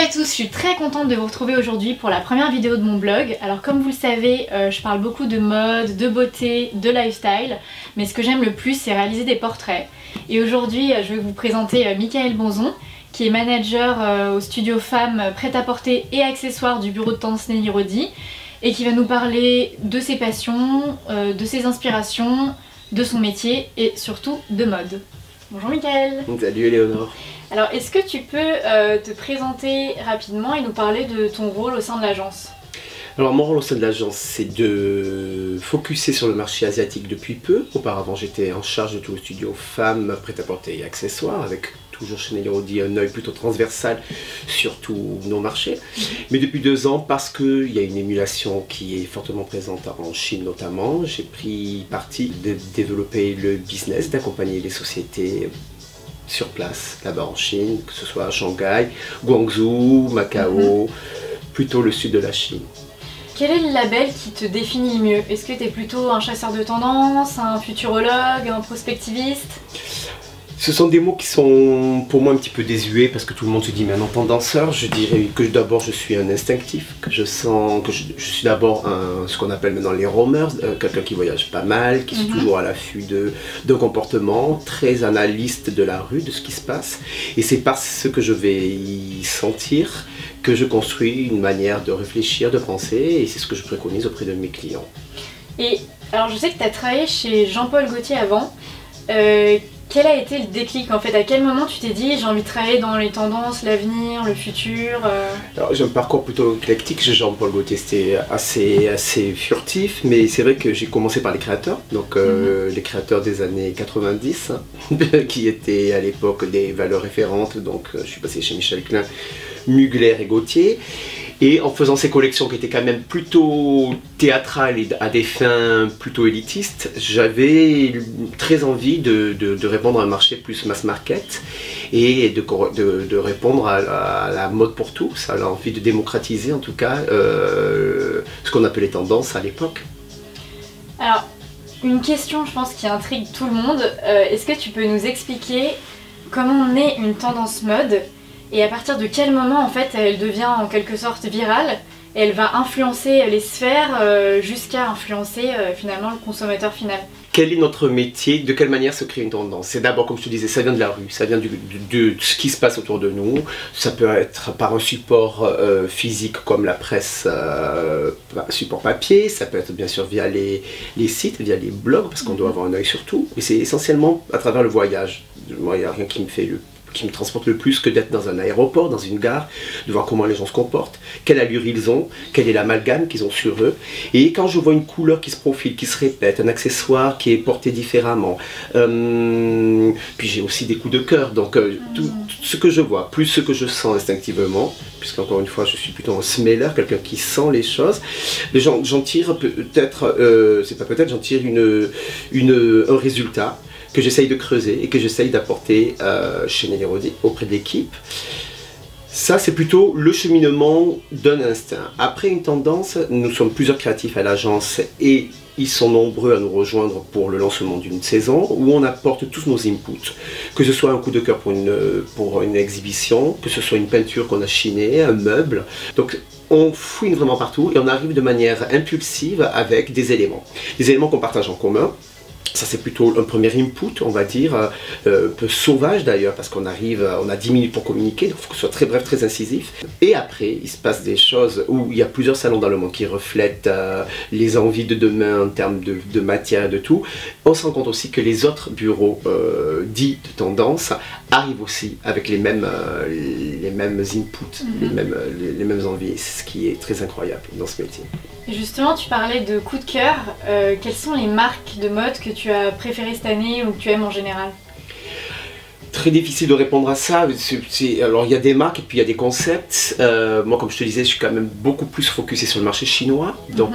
Salut à tous, je suis très contente de vous retrouver aujourd'hui pour la première vidéo de mon blog. Alors comme vous le savez, je parle beaucoup de mode, de beauté, de lifestyle, mais ce que j'aime le plus c'est réaliser des portraits. Et aujourd'hui je vais vous présenter Michael Bonzon, qui est manager au studio Femmes prêt-à-porter et accessoires du bureau de tendance Nelly Rodi, et qui va nous parler de ses passions, de ses inspirations, de son métier et surtout de mode. Bonjour Michael. Salut Éléonore. Alors est-ce que tu peux te présenter rapidement et nous parler de ton rôle au sein de l'agence? Alors mon rôle au sein de l'agence, c'est de focuser sur le marché asiatique depuis peu. Auparavant j'étais en charge de tout le studio Femmes, prêt-à-porter et accessoires, avec toujours chez Nelly Rodi un œil plutôt transversal sur tous nos marchés. Mais depuis 2 ans, parce qu'il y a une émulation qui est fortement présente en Chine notamment, j'ai pris parti de développer le business, d'accompagner les sociétés sur place, là-bas en Chine, que ce soit à Shanghai, Guangzhou, Macao, plutôt le sud de la Chine. Quel est le label qui te définit le mieux? Est-ce que tu es plutôt un chasseur de tendance, un futurologue, un prospectiviste? Ce sont des mots qui sont pour moi un petit peu désuets parce que tout le monde se dit mais un tendanceur. Je dirais que d'abord je suis un instinctif, que je sens que je suis d'abord ce qu'on appelle maintenant les roamers, quelqu'un qui voyage pas mal, qui est toujours à l'affût de comportements, très analyste de la rue, de ce qui se passe. Et c'est par ce que je vais y sentir que je construis une manière de réfléchir, de penser, et c'est ce que je préconise auprès de mes clients. Et alors je sais que tu as travaillé chez Jean-Paul Gaultier avant. Quel a été le déclic en fait? À quel moment tu t'es dit j'ai envie de travailler dans les tendances, l'avenir, le futur? Alors j'ai un parcours plutôt éclectique chez Jean-Paul Gaultier, c'était assez furtif, mais c'est vrai que j'ai commencé par les créateurs, donc les créateurs des années 90, qui étaient à l'époque des valeurs référentes, donc je suis passé chez Michel Klein, Mugler et Gaultier. Et en faisant ces collections qui étaient quand même plutôt théâtrales et à des fins plutôt élitistes, j'avais très envie de répondre à un marché plus mass market et de répondre à la mode pour tous, à l'envie de démocratiser en tout cas ce qu'on appelait tendance à l'époque. Alors, une question je pense qui intrigue tout le monde, est-ce que tu peux nous expliquer comment on est une tendance mode? Et à partir de quel moment en fait elle devient en quelque sorte virale et elle va influencer les sphères jusqu'à influencer finalement le consommateur final? Quel est notre métier? De quelle manière se crée une tendance? C'est d'abord, comme je te disais, ça vient de la rue, ça vient de ce qui se passe autour de nous. Ça peut être par un support physique comme la presse, support papier, ça peut être bien sûr via les sites, via les blogs, parce qu'on doit avoir un œil sur tout. Mais c'est essentiellement à travers le voyage. Moi, il n'y a rien qui me transporte le plus que d'être dans un aéroport, dans une gare, de voir comment les gens se comportent, quelle allure ils ont, quel est l'amalgame qu'ils ont sur eux. Et quand je vois une couleur qui se profile, qui se répète, un accessoire qui est porté différemment, puis j'ai aussi des coups de cœur, donc tout ce que je vois, plus ce que je sens instinctivement, puisqu'encore une fois je suis plutôt un smeller, quelqu'un qui sent les choses, j'en tire peut-être, c'est pas peut-être, j'en tire un résultat que j'essaye de creuser et que j'essaye d'apporter chez Nelly Rodi auprès de l'équipe. Ça, c'est plutôt le cheminement d'un instinct. Après une tendance, nous sommes plusieurs créatifs à l'agence et ils sont nombreux à nous rejoindre pour le lancement d'une saison où on apporte tous nos inputs. Que ce soit un coup de cœur pour une exhibition, que ce soit une peinture qu'on a chinée, un meuble. Donc on fouine vraiment partout et on arrive de manière impulsive avec des éléments qu'on partage en commun. Ça c'est plutôt un premier input, on va dire, un peu sauvage d'ailleurs, parce qu'on arrive, on a 10 minutes pour communiquer, donc il faut que ce soit très bref, très incisif. Et après, il se passe des choses où il y a plusieurs salons dans le monde qui reflètent les envies de demain en termes de matière et de tout. On se rend compte aussi que les autres bureaux dits de tendance arrivent aussi avec les mêmes inputs, les mêmes envies. C'est ce qui est très incroyable dans ce métier. Et justement, tu parlais de coup de cœur. Quelles sont les marques de mode que tu as préférées cette année ou que tu aimes en général? Très difficile de répondre à ça. Alors il y a des marques et puis il y a des concepts. Moi comme je te disais, je suis quand même beaucoup plus focusé sur le marché chinois. Donc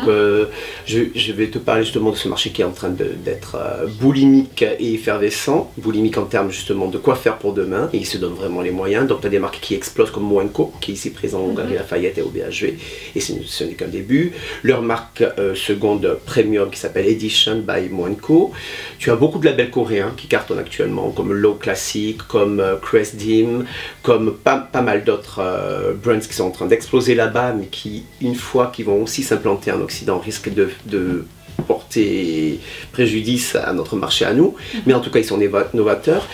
je vais te parler justement de ce marché qui est en train d'être boulimique et effervescent. Boulimique en termes justement de quoi faire pour demain. Et il se donne vraiment les moyens. Donc tu as des marques qui explosent comme Moenco, qui est ici présent en Galerie Lafayette et au BHV. Et ce n'est qu'un début. Leur marque seconde premium qui s'appelle Edition by Moenco. Tu as beaucoup de labels coréens qui cartonnent actuellement comme Low Classic, Magic, comme Crestdim, comme pas mal d'autres brands qui sont en train d'exploser là-bas, mais qui, une fois qu'ils vont aussi s'implanter en Occident, risquent de porter préjudice à notre marché à nous, mais en tout cas ils sont novateurs.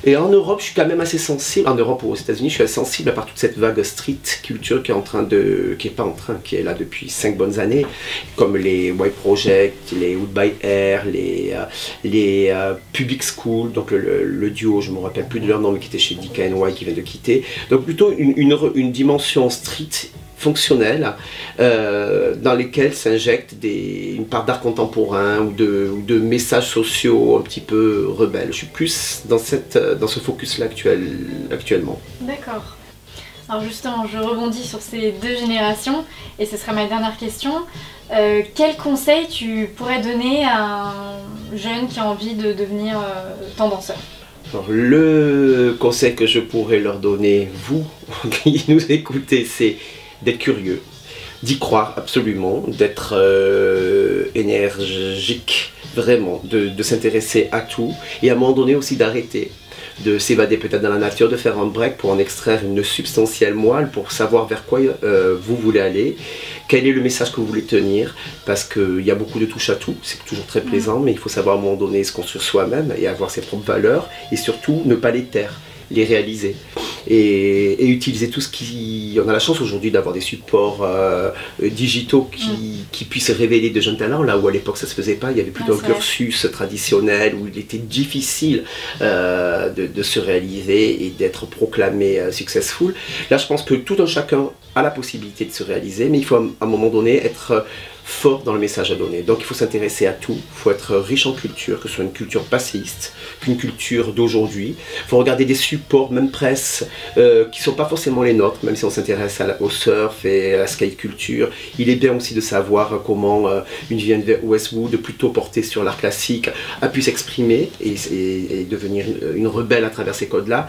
Et en Europe, je suis quand même assez sensible, en Europe ou aux États-Unis, je suis assez sensible à part toute cette vague street culture qui est là depuis 5 bonnes années, comme les White Project, les Wood by Air, les Public School, donc le duo, je ne me rappelle plus de leur nom, mais qui était chez DKNY, qui vient de quitter. Donc plutôt une dimension street fonctionnelles dans lesquelles s'injecte une part d'art contemporain ou de messages sociaux un petit peu rebelles. Je suis plus dans ce focus-là actuellement. D'accord. Alors justement, je rebondis sur ces 2 générations et ce sera ma dernière question. Quel conseil tu pourrais donner à un jeune qui a envie de devenir tendanceur ? Alors, le conseil que je pourrais leur donner, vous qui nous écoutez, c'est d'être curieux, d'y croire absolument, d'être énergique, vraiment, de s'intéresser à tout, et à un moment donné aussi d'arrêter, de s'évader peut-être dans la nature, de faire un break pour en extraire une substantielle moelle, pour savoir vers quoi vous voulez aller, quel est le message que vous voulez tenir, parce qu'il y a beaucoup de touche à tout, c'est toujours très plaisant, mais il faut savoir à un moment donné se construire soi-même et avoir ses propres valeurs, et surtout ne pas les taire, les réaliser. Et utiliser tout ce qui... On a la chance aujourd'hui d'avoir des supports digitaux qui puissent révéler de jeunes talents, là où à l'époque ça se faisait pas, il y avait plutôt un cursus traditionnel où il était difficile de se réaliser et d'être proclamé successful. Là je pense que tout un chacun a la possibilité de se réaliser, mais il faut à un moment donné être fort dans le message à donner. Donc il faut s'intéresser à tout, il faut être riche en culture, que ce soit une culture passéiste, qu'une culture d'aujourd'hui. Il faut regarder des supports, même presse, qui ne sont pas forcément les nôtres, même si on s'intéresse au surf et à la skate culture. Il est bien aussi de savoir comment une Vivienne Westwood, plutôt portée sur l'art classique, a pu s'exprimer et devenir une rebelle à travers ces codes-là.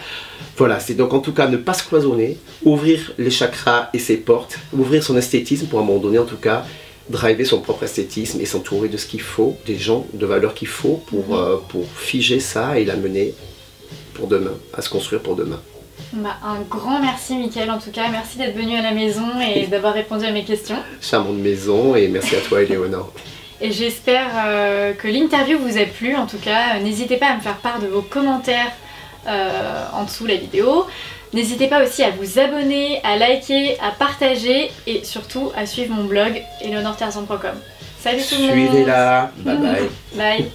Voilà, c'est donc en tout cas ne pas se cloisonner, ouvrir les chakras et ses portes, ouvrir son esthétisme pour à un moment donné en tout cas, driver son propre esthétisme et s'entourer de ce qu'il faut, des gens de valeur qu'il faut pour figer ça et l'amener pour demain, à se construire pour demain. Bah, un grand merci Mickaël en tout cas, merci d'être venu à la maison et d'avoir répondu à mes questions. Charmante maison et merci à toi Éléonore. Et j'espère que l'interview vous a plu, en tout cas n'hésitez pas à me faire part de vos commentaires en dessous de la vidéo. N'hésitez pas aussi à vous abonner, à liker, à partager et surtout à suivre mon blog eleonoretarzan.com. Salut tout le monde. Suivez-la, bye bye. Bye.